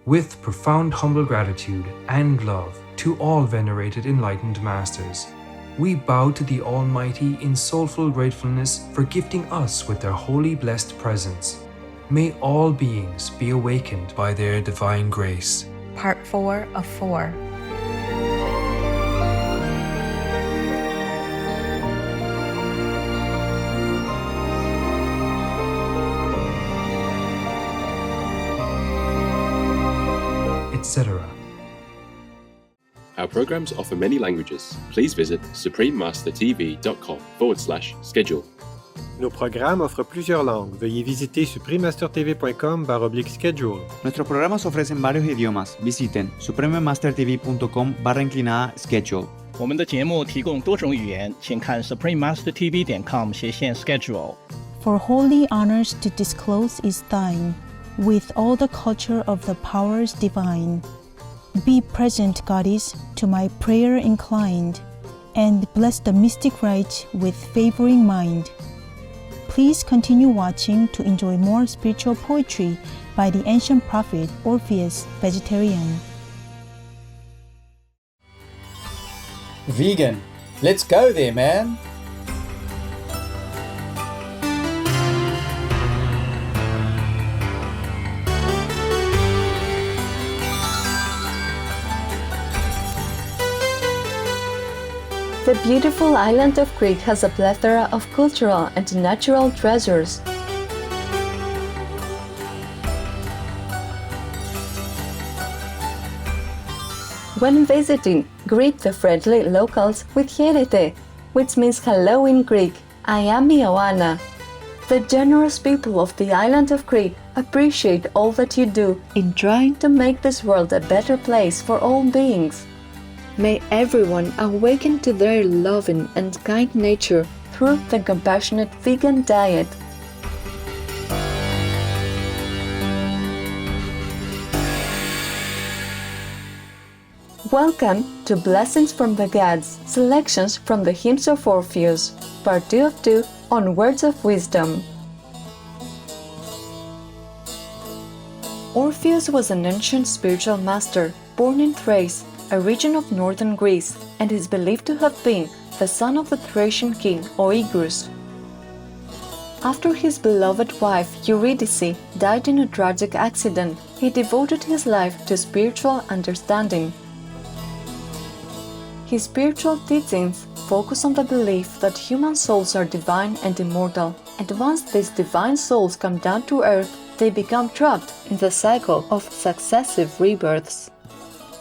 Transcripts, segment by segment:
With profound humble gratitude and love to all venerated enlightened masters, we bow to the Almighty in soulful gratefulness for gifting us with their holy blessed presence. May all beings be awakened by their divine grace. Part 4 of 4. Etc. Our programs offer many languages. Please visit suprememastertv.com/schedule. Nos programas offrent plusieurs langues. Veuillez visiter suprememastertv.com/schedule. Nuestros programas ofrecen varios idiomas. Visiten suprememastertv.com/schedule. 我们的节目提供多种语言，请看 suprememastertv.com/schedule。 For holy honors to disclose is thine, with all the culture of the powers divine. Be present, Goddess, to my prayer inclined, and bless the mystic rite with favoring mind. Please continue watching to enjoy more spiritual poetry by the ancient prophet Orpheus, vegetarian. Vegan. Let's go there, man. The beautiful island of Crete has a plethora of cultural and natural treasures. When visiting, greet the friendly locals with Hierete, which means hello in Greek. I am Ioanna. The generous people of the island of Crete appreciate all that you do in trying to make this world a better place for all beings. May everyone awaken to their loving and kind nature through the compassionate vegan diet. Welcome to Blessings from the Gods, selections from the Hymns of Orpheus, Part 2 of 2 on Words of Wisdom. Orpheus was an ancient spiritual master born in Thrace, a region of northern Greece, and is believed to have been the son of the Thracian king Oeagrus. After his beloved wife Eurydice died in a tragic accident, he devoted his life to spiritual understanding. His spiritual teachings focus on the belief that human souls are divine and immortal, and once these divine souls come down to earth, they become trapped in the cycle of successive rebirths.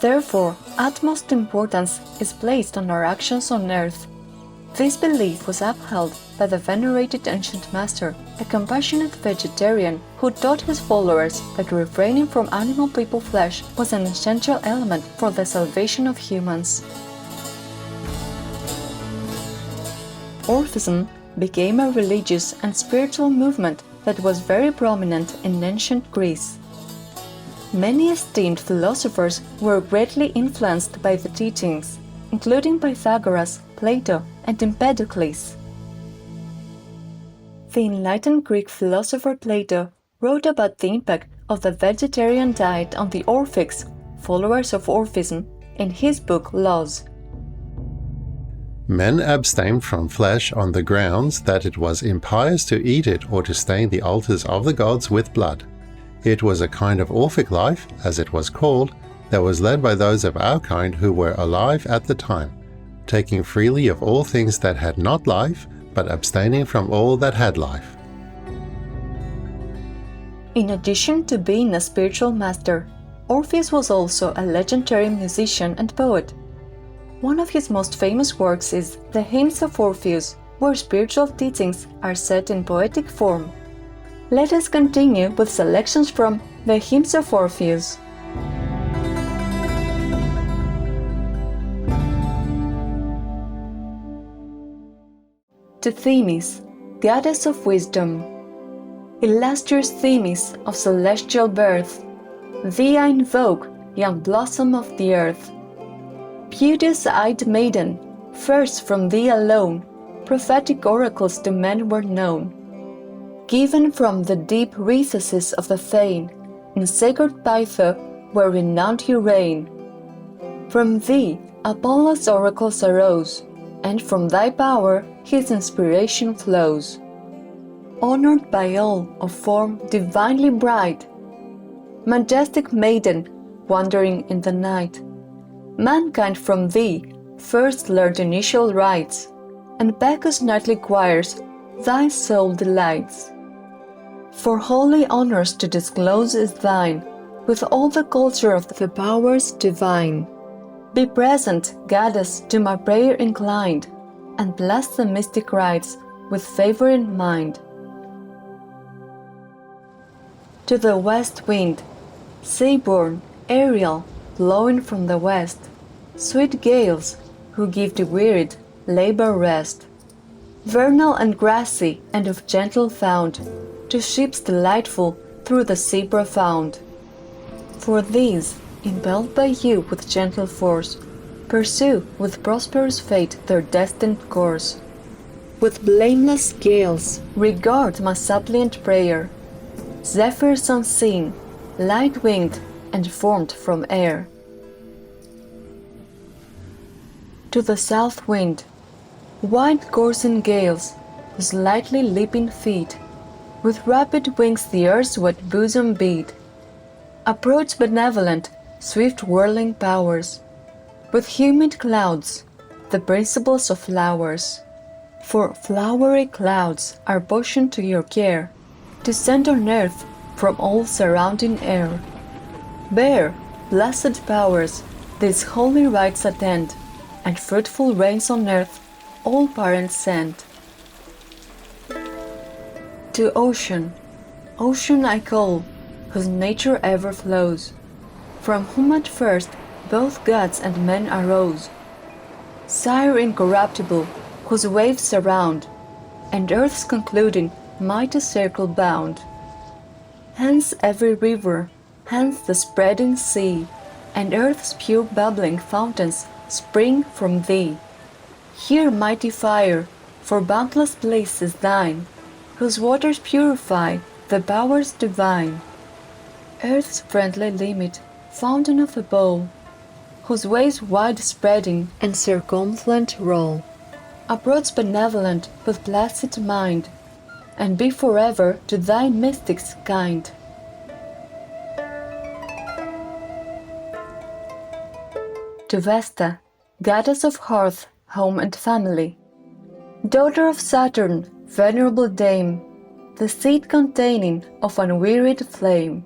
Therefore, utmost importance is placed on our actions on earth. This belief was upheld by the venerated ancient master, a compassionate vegetarian who taught his followers that refraining from animal people flesh was an essential element for the salvation of humans. Orphism became a religious and spiritual movement that was very prominent in ancient Greece. Many esteemed philosophers were greatly influenced by the teachings, including Pythagoras, Plato, and Empedocles. The enlightened Greek philosopher Plato wrote about the impact of the vegetarian diet on the Orphics, followers of Orphism, in his book Laws. Men abstained from flesh on the grounds that it was impious to eat it or to stain the altars of the gods with blood. It was a kind of Orphic life, as it was called, that was led by those of our kind who were alive at the time, taking freely of all things that had not life, but abstaining from all that had life. In addition to being a spiritual master, Orpheus was also a legendary musician and poet. One of his most famous works is the Hymns of Orpheus, where spiritual teachings are set in poetic form. Let us continue with selections from the Hymns of Orpheus. To Themis, goddess of wisdom. Illustrious Themis of celestial birth, thee I invoke, young blossom of the earth. Beauteous-eyed maiden, first from thee alone, prophetic oracles to men were known. Given from the deep recesses of the fane, in sacred Pytho, where renowned you reign. From thee Apollo's oracles arose, and from thy power his inspiration flows. Honored by all of form divinely bright, majestic maiden wandering in the night, mankind from thee first learned initial rites, and Bacchus' nightly choirs thy soul delights. For holy honors to disclose is thine, with all the culture of the powers divine. Be present, goddess, to my prayer inclined, and bless the mystic rites with favor in mind. To the west wind, sea-born, aerial, blowing from the west, sweet gales, who give the wearied labor rest, vernal and grassy and of gentle fount, to ships delightful through the sea profound. For these, impelled by you with gentle force, pursue with prosperous fate their destined course. With blameless gales regard my suppliant prayer, zephyrs unseen, light-winged and formed from air. To the south wind, wide coursing gales, whose lightly leaping feet with rapid wings the earth's wet bosom beat, approach benevolent, swift whirling powers, with humid clouds, the principles of flowers. For flowery clouds are portioned to your care, to send on earth from all surrounding air. Bear, blessed powers, these holy rites attend, and fruitful rains on earth all parents send. To ocean, ocean I call, whose nature ever flows, from whom at first both gods and men arose. Sire incorruptible, whose waves surround, and earth's concluding mighty circle bound. Hence every river, hence the spreading sea, and earth's pure bubbling fountains spring from thee. Here mighty fire, for boundless bliss is thine, whose waters purify the powers divine. Earth's friendly limit, fountain of a bowl, whose waves wide-spreading and circumfluent roll. Approach benevolent with placid mind, and be forever to thy mystics kind. To Vesta, goddess of hearth, home and family, daughter of Saturn, venerable dame, the seed containing of unwearied flame.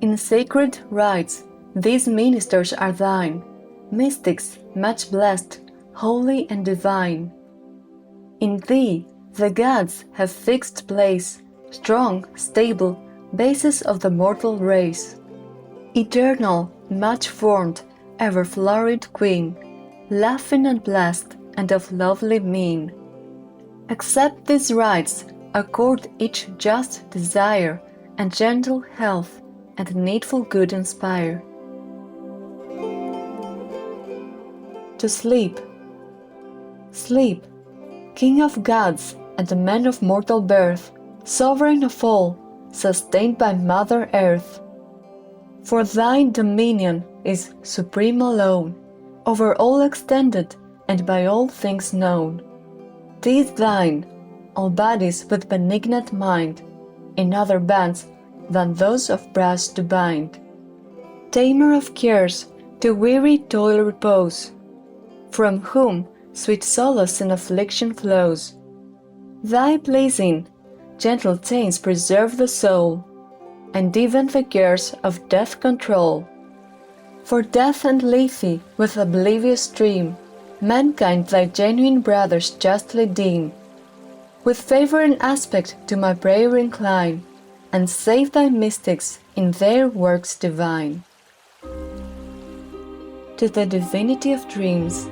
In sacred rites these ministers are thine, mystics much blessed, holy and divine. In thee the gods have fixed place, strong, stable, basis of the mortal race. Eternal, much formed, ever florid queen, laughing and blessed and of lovely mien. Accept these rites, accord each just desire, and gentle health and needful good inspire. To sleep, sleep, King of gods and man of mortal birth, sovereign of all, sustained by Mother Earth. For thine dominion is supreme alone, over all extended and by all things known. 'Tis thine, all bodies with benignant mind, in other bands than those of brass to bind. Tamer of cares, to weary toil repose, from whom sweet solace in affliction flows. Thy pleasing, gentle chains preserve the soul, and even the cares of death control. For death and Lethe with oblivious stream, mankind thy genuine brothers justly deem. With favouring aspect to my prayer incline, and save thy mystics in their works divine. To the divinity of dreams,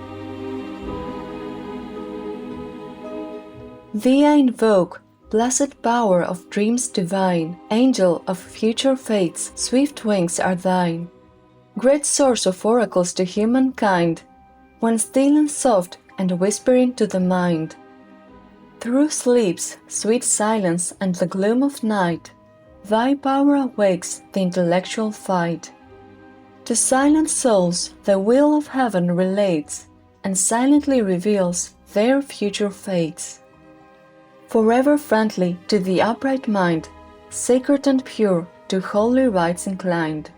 thee I invoke, blessed power of dreams divine, angel of future fates, swift wings are thine. Great source of oracles to humankind, when still and soft and whispering to the mind. Through sleep's sweet silence and the gloom of night, thy power awakes the intellectual fight. To silent souls the will of heaven relates, and silently reveals their future fates. Forever friendly to the upright mind, sacred and pure, to holy rites inclined.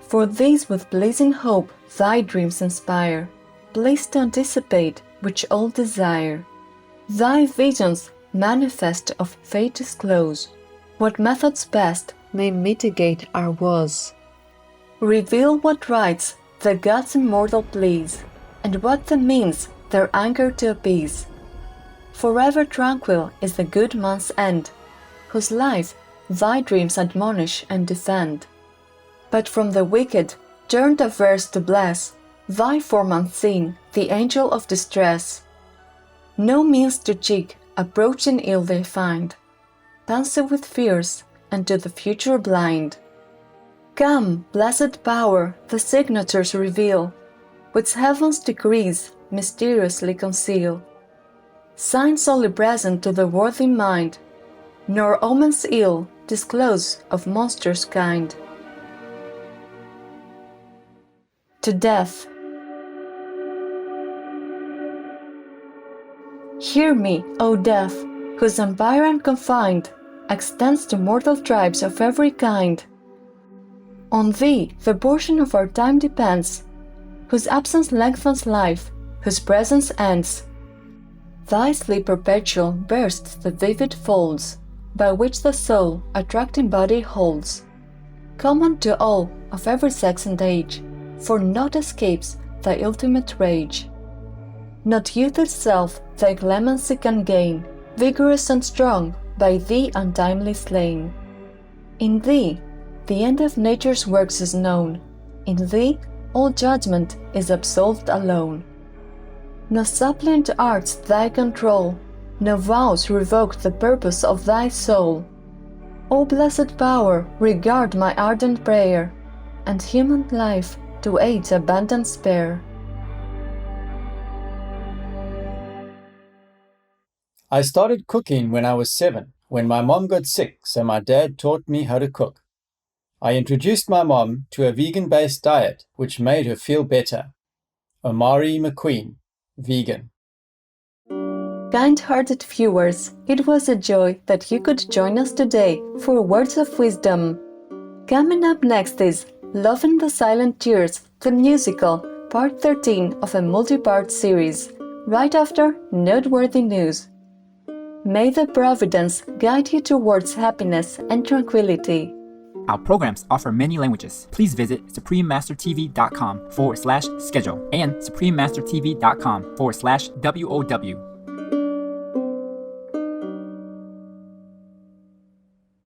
For these with blazing hope thy dreams inspire, pleased to anticipate which all desire. Thy visions manifest of fate disclose, what methods best may mitigate our woes. Reveal what rites the gods immortal please, and what the means their anger to appease. Forever tranquil is the good man's end, whose life thy dreams admonish and defend. But from the wicked, turned averse to bless, thy form unseen, the angel of distress. No means to check approaching ill they find, pensive with fears, and to the future blind. Come, blessed power, the signatures reveal, which heaven's decrees mysteriously conceal. Signs only present to the worthy mind, nor omens ill disclose of monstrous kind. To death. Hear me, O death, whose empire unconfined extends to mortal tribes of every kind. On thee the portion of our time depends, whose absence lengthens life, whose presence ends. Thy sleep perpetual bursts the vivid folds, by which the soul attracting body holds. Common to all of every sex and age, for naught escapes thy ultimate rage. Not youth itself thy clemency can gain, vigorous and strong, by thee untimely slain. In thee the end of nature's works is known, in thee all judgment is absolved alone. No suppliant arts thy control, no vows revoke the purpose of thy soul. O blessed power, regard my ardent prayer, and human life to aid's abundant spare. I started cooking when I was 7, when my mom got sick, so my dad taught me how to cook. I introduced my mom to a vegan-based diet, which made her feel better. Omari McQueen, vegan. Kind-hearted viewers, it was a joy that you could join us today for Words of Wisdom. Coming up next is Love in the Silent Tears, the musical, part 13 of a multi-part series, right after Noteworthy News. May the Providence guide you towards happiness and tranquility. Our programs offer many languages. Please visit suprememastertv.com/schedule and suprememastertv.com/WOW.